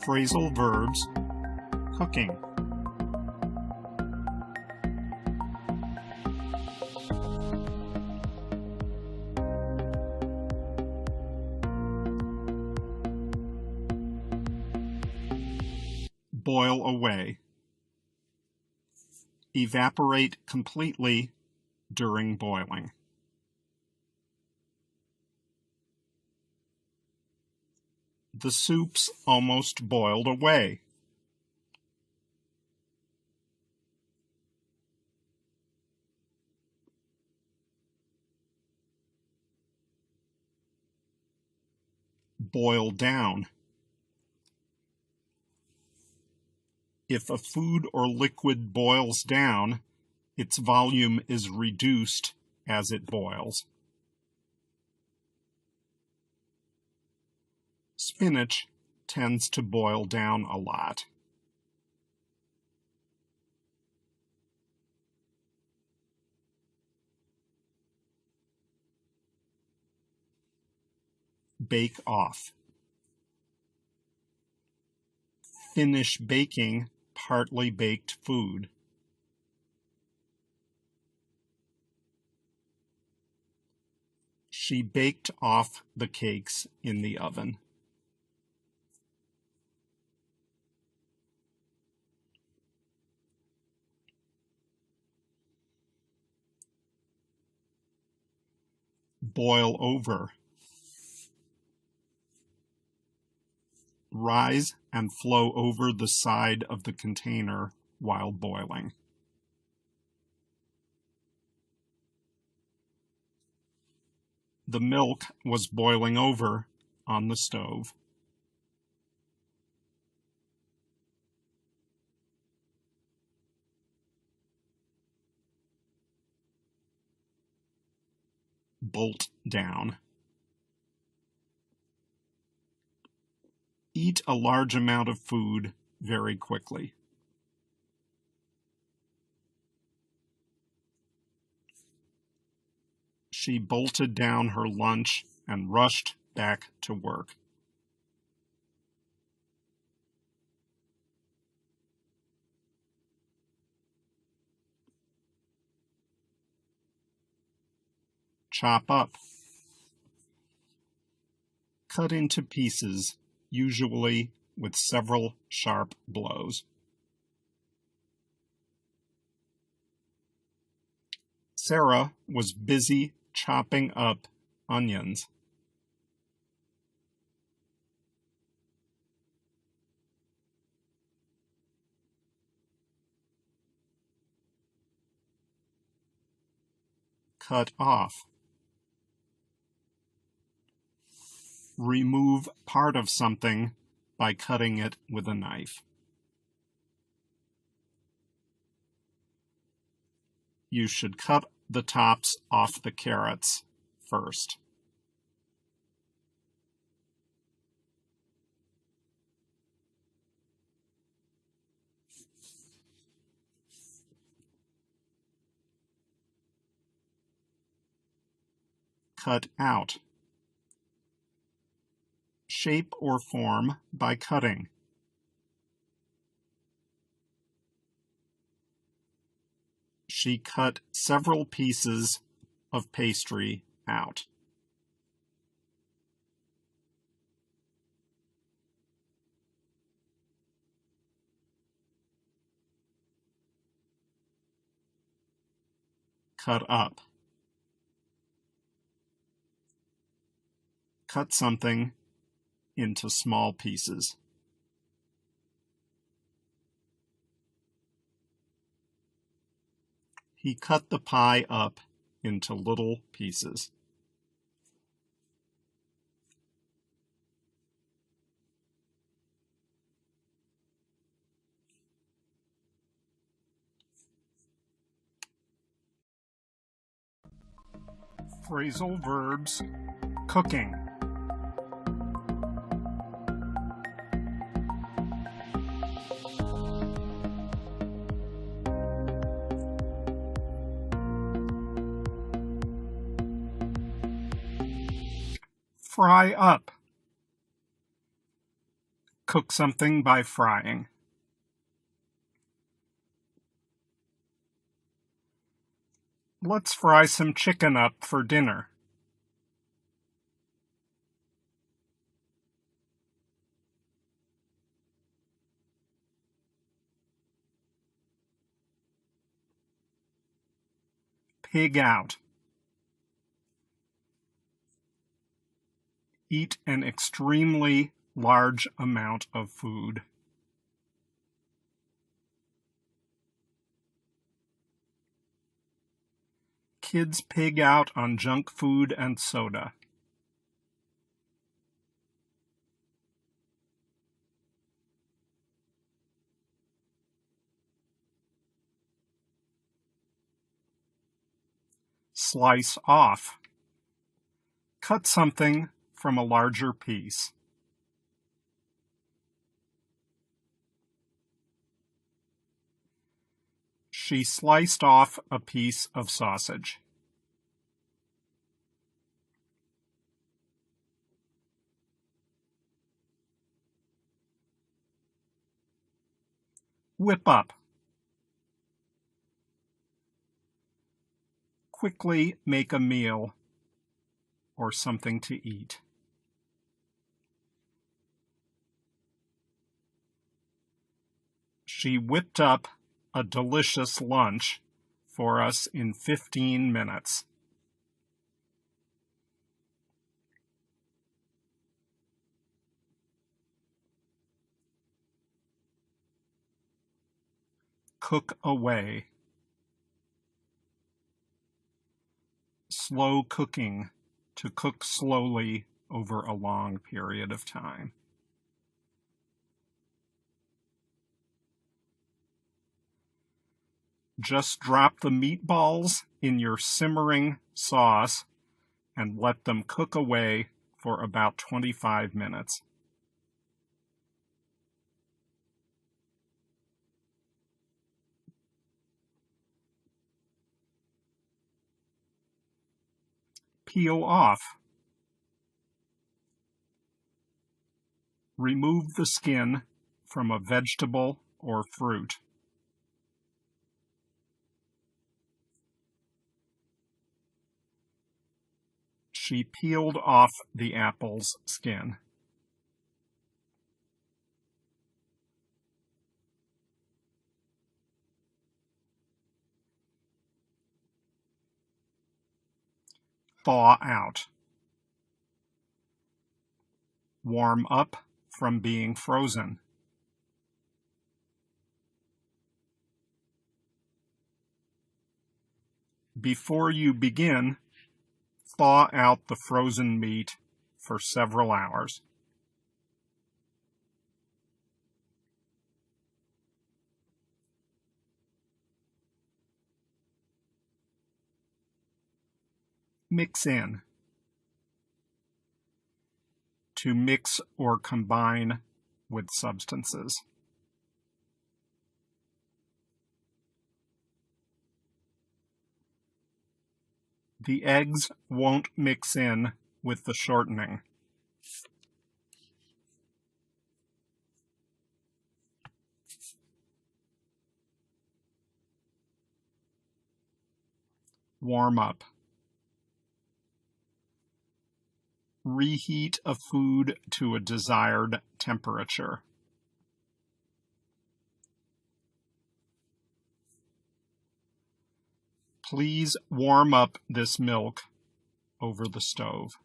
Phrasal verbs, cooking. Boil away. Evaporate completely during boiling. The soup's almost boiled away. Boil down. If a food or liquid boils down, its volume is reduced as it boils. Spinach tends to boil down a lot. Bake off. Finish baking partly baked food. She baked off the cakes in the oven. Boil over. Rise and flow over the side of the container while boiling. The milk was boiling over on the stove. Bolt down. Eat a large amount of food very quickly. She bolted down her lunch and rushed back to work. Chop up. Cut into pieces, usually with several sharp blows. Sarah was busy chopping up onions. Cut off. Remove part of something by cutting it with a knife. You should cut the tops off the carrots first. Cut out. Shape or form by cutting. She cut several pieces of pastry out. Cut up. Cut something into small pieces. He cut the pie up into little pieces. Phrasal verbs, cooking. Fry up. Cook something by frying. Let's fry some chicken up for dinner. Pig out. Eat an extremely large amount of food. Kids pig out on junk food and soda. Slice off. Cut something from a larger piece. She sliced off a piece of sausage. Whip up. Quickly make a meal or something to eat. She whipped up a delicious lunch for us in 15 minutes. Cook away. Slow cooking, to cook slowly over a long period of time. Just drop the meatballs in your simmering sauce and let them cook away for about 25 minutes. Peel off. Remove the skin from a vegetable or fruit. She peeled off the apple's skin. Thaw out. Warm up from being frozen. Before you begin, thaw out the frozen meat for several hours. Mix in. To mix or combine with substances. The eggs won't mix in with the shortening. Warm up. Reheat a food to a desired temperature. Please warm up this milk over the stove.